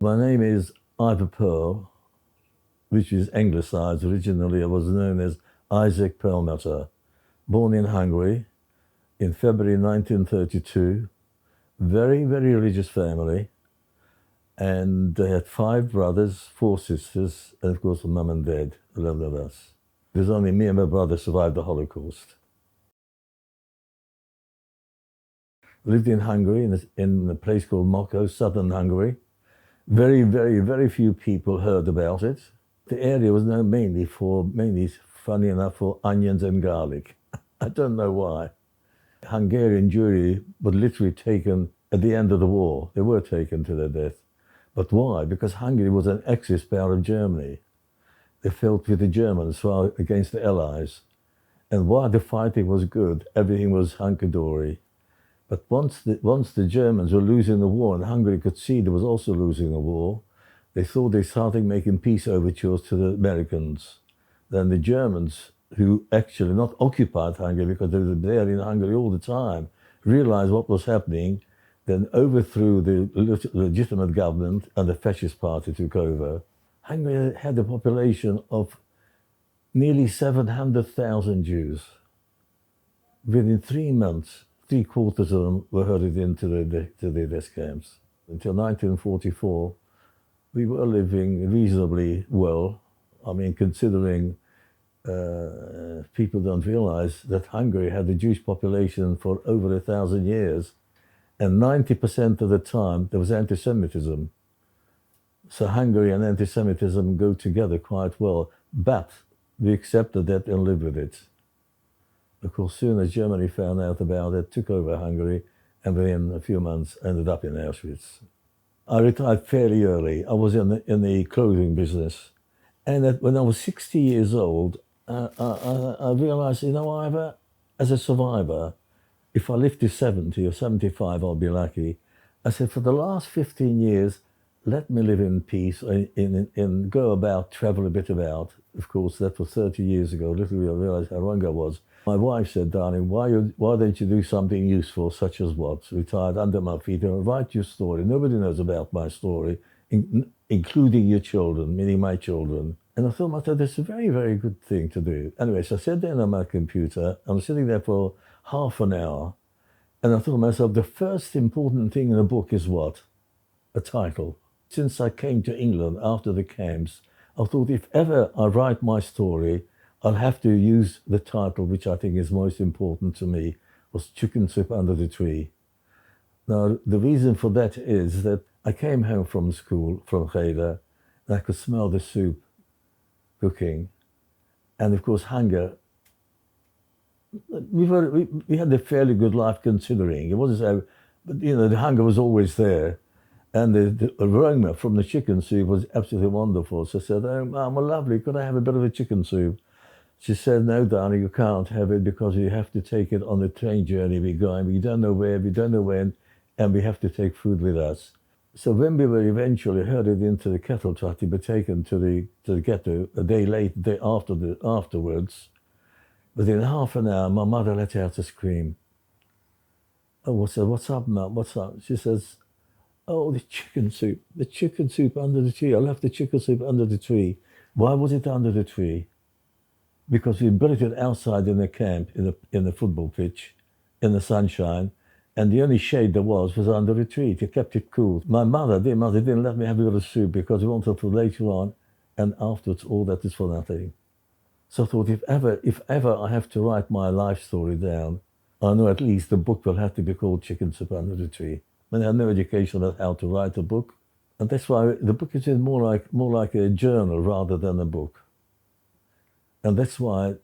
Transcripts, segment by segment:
My name is Ivor Perl, which is anglicised. Originally, I was known as Isaac Perlmutter. Born in Hungary in February 1932. Very, very religious family. And they had 5 brothers, 4 sisters, and of course, a mum and dad, 11 of us. There's only me and my brother survived the Holocaust. Lived in Hungary, in a place called Moko, southern Hungary. Very, very, very few people heard about it. The area was known mainly, funny enough, for onions and garlic. I don't know why. Hungarian Jewry were literally taken at the end of the war. They were taken to their death. But why? Because Hungary was an Axis power of Germany. They fought with the Germans against the Allies. And while the fighting was good, everything was hunky-dory. But once the Germans were losing the war and Hungary could see they was also losing the war, they thought they started making peace overtures to the Americans. Then the Germans, who actually not occupied Hungary because they were there in Hungary all the time, realized what was happening, then overthrew the legitimate government and the fascist party took over. Hungary had a population of nearly 700,000 Jews. Within 3 months, 3/4 of them were herded into the death camps. Until 1944, we were living reasonably well. I mean, considering people don't realize that Hungary had a Jewish population for over 1,000 years, and 90% of the time there was anti-Semitism. So Hungary and anti-Semitism go together quite well, but we accepted that and lived with it. Of course, soon as Germany found out about it, took over Hungary, and within a few months ended up in Auschwitz. I retired fairly early. I was in the clothing business. And when I was 60 years old, I realized, Ivor, as a survivor, if I live to 70 or 75, I'll be lucky. I said, for the last 15 years, let me live in peace and go about, travel a bit about. Of course, that was 30 years ago. Little did I realize how wrong I was. My wife said, darling, why don't you do something useful, such as what? Retired under my feet and write your story. Nobody knows about my story, including your children, meaning my children. And I thought, that's a very, very good thing to do. Anyway, so I sat down on my computer. I'm sitting there for half an hour. And I thought to myself, the first important thing in a book is what? A title. Since I came to England after the camps, I thought if ever I write my story, I'll have to use the title, which I think is most important to me, was Chicken Soup Under the Tree. Now, the reason for that is that I came home from school, from Gouda, and I could smell the soup cooking. And of course, hunger. We had a fairly good life considering. It wasn't so, but the hunger was always there. And the aroma from the chicken soup was absolutely wonderful. So I said, oh, Mum, well, lovely, could I have a bit of a chicken soup? She said, no, darling, you can't have it because you have to take it on the train journey we're going. We don't know where, we don't know when, and we have to take food with us. So when we were eventually herded into the cattle truck to be taken to the ghetto a day afterwards, within half an hour, my mother let out a scream. Oh, what's up, Mum? What's up? She says, oh, the chicken soup under the tree. I left the chicken soup under the tree. Why was it under the tree? Because we built it outside in the camp, in the football pitch, in the sunshine, and the only shade there was under the tree. It kept it cool. My mother didn't let me have a little soup because we wanted for later on, and afterwards all that is for nothing. So I thought, if ever I have to write my life story down, I know at least the book will have to be called Chicken Soup Under the Tree. I had no education on how to write a book, and that's why the book is more like a journal rather than a book. And that's why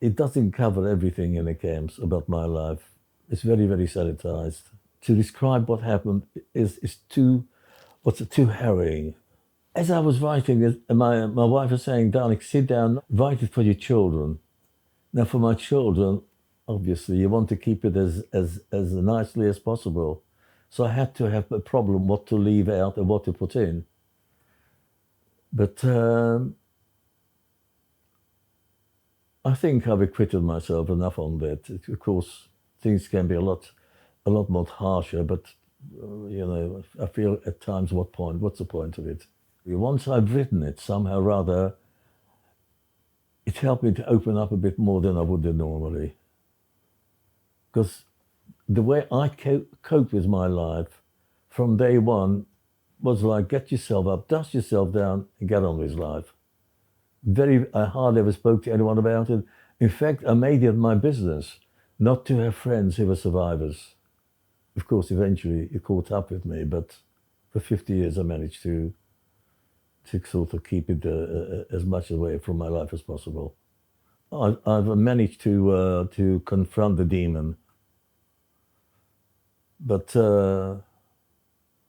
it doesn't cover everything in the camps about my life. It's very, very sanitized. To describe what happened is too harrowing. As I was writing it, my wife was saying, darling, sit down, write it for your children. Now, for my children, obviously, you want to keep it as nicely as possible. So I had to have a problem what to leave out and what to put in. But I think I've acquitted myself enough on that. Of course, things can be a lot more harsher, but I feel at times, what's the point of it? Once I've written it, somehow or other, it helped me to open up a bit more than I would do normally. Because the way I cope with my life from day one was like, get yourself up, dust yourself down, and get on with life. I hardly ever spoke to anyone about it. In fact, I made it my business not to have friends who were survivors. Of course, eventually it caught up with me, but for 50 years I managed to sort of keep it as much away from my life as possible. I've managed to confront the demon, but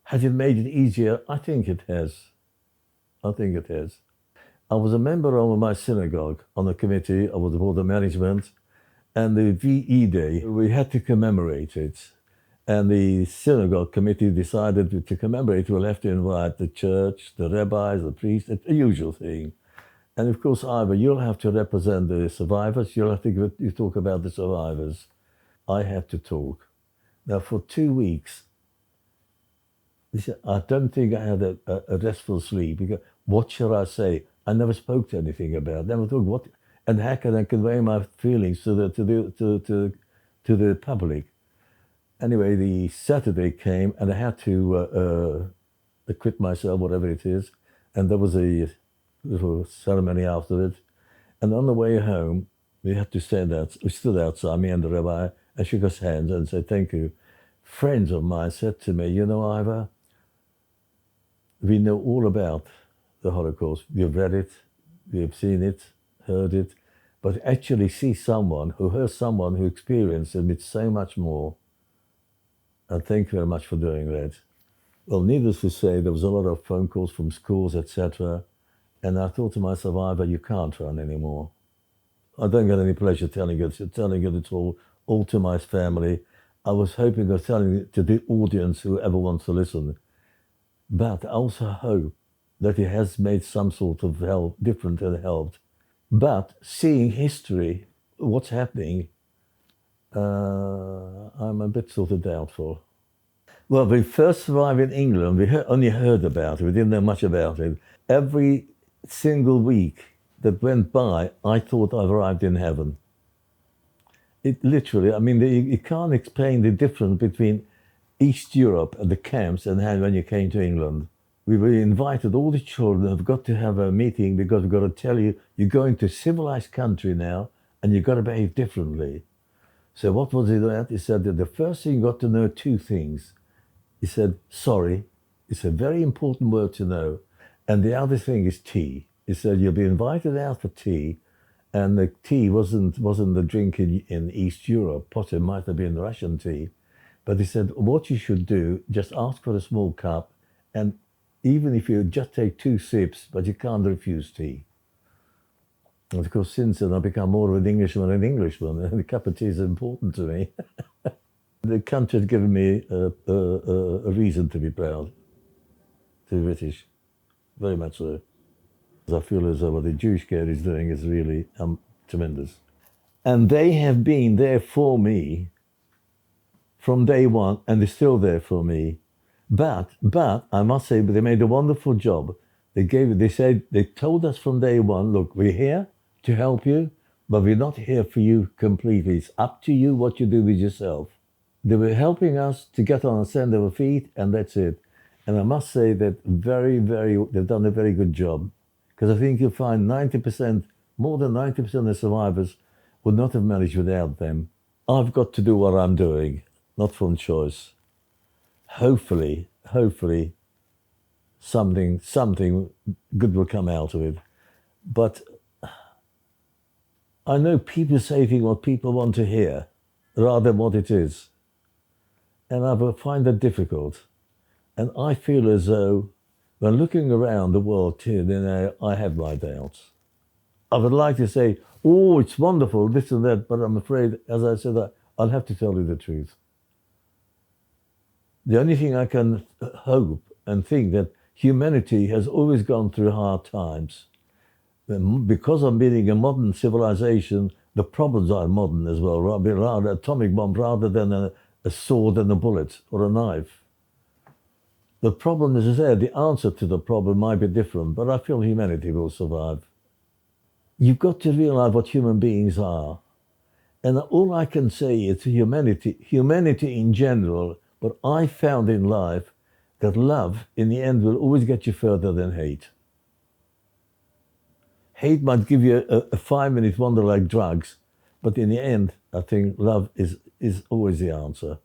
has it made it easier? I think it has. I think it has. I was a member of my synagogue on the committee. I was the board of management, and the VE Day, we had to commemorate it. And the synagogue committee decided to commemorate, we'll have to invite the church, the rabbis, the priests, the usual thing. And of course, Ivor, you'll have to represent the survivors. You'll have to you talk about the survivors. I had to talk. Now, for 2 weeks, I don't think I had a restful sleep. Because what shall I say? I never spoke to anything about it. Never thought what, and how can I convey my feelings to the public? Anyway, the Saturday came, and I had to acquit myself, whatever it is, and there was a little ceremony after it. And on the way home, we had to stand out. We stood outside, me and the rabbi, and shook his hands and said, "Thank you." Friends of mine said to me, "You know, Ivor, we know all about the Holocaust. We've read it, we've seen it, heard it, but actually see someone who heard someone who experienced it, it's so much more." And thank you very much for doing that. Well, needless to say, there was a lot of phone calls from schools, etc. And I thought to myself, Ivor, you can't run anymore. I don't get any pleasure telling it at all to my family. I was hoping of telling it to the audience, whoever wants to listen. But I also hope that it has made some sort of difference and helped. But seeing history, what's happening, I'm a bit sort of doubtful. Well, we first arrived in England. We only heard about it. We didn't know much about it. Every single week that went by, I thought I've arrived in heaven. It literally, I mean, you can't explain the difference between East Europe and the camps and when you came to England. We were invited, all the children have got to have a meeting because we've got to tell you, you're going to a civilized country now and you've got to behave differently. So what was it that? He said that the first thing you got to know 2 things. He said, sorry, it's a very important word to know. And the other thing is tea. He said, you'll be invited out for tea. And the tea wasn't the drink in East Europe. Potter might have been Russian tea. But he said, what you should do, just ask for a small cup. And even if you just take 2 sips, but you can't refuse tea. And of course, since then, I've become more of an Englishman than an Englishman. And a cup of tea is important to me. The country has given me a reason to be proud, to be British, very much so. I feel as though what the Jewish care is doing is really tremendous. And they have been there for me from day one, and they're still there for me. But I must say, they made a wonderful job. They told us from day one, look, we're here to help you, but we're not here for you completely. It's up to you what you do with yourself. They were helping us to get on and stand our feet, and that's it. And I must say that they've done a very good job. Because I think you'll find 90%, more than 90% of the survivors would not have managed without them. I've got to do what I'm doing, not from choice. Hopefully, something good will come out of it. But I know people say what people want to hear, rather than what it is. And I find that difficult. And I feel as though, when looking around the world here, I have my doubts. I would like to say, oh, it's wonderful, this and that, but I'm afraid, as I said, I'll have to tell you the truth. The only thing I can hope and think that humanity has always gone through hard times. Because of being a modern civilization, the problems are modern as well, rather atomic bomb rather than a sword and a bullet or a knife. The problem, as I said, the answer to the problem might be different, but I feel humanity will survive. You've got to realize what human beings are. And all I can say is humanity in general, but I found in life that love, in the end, will always get you further than hate. Hate might give you a 5-minute wonder like drugs, but in the end, I think love is always the answer.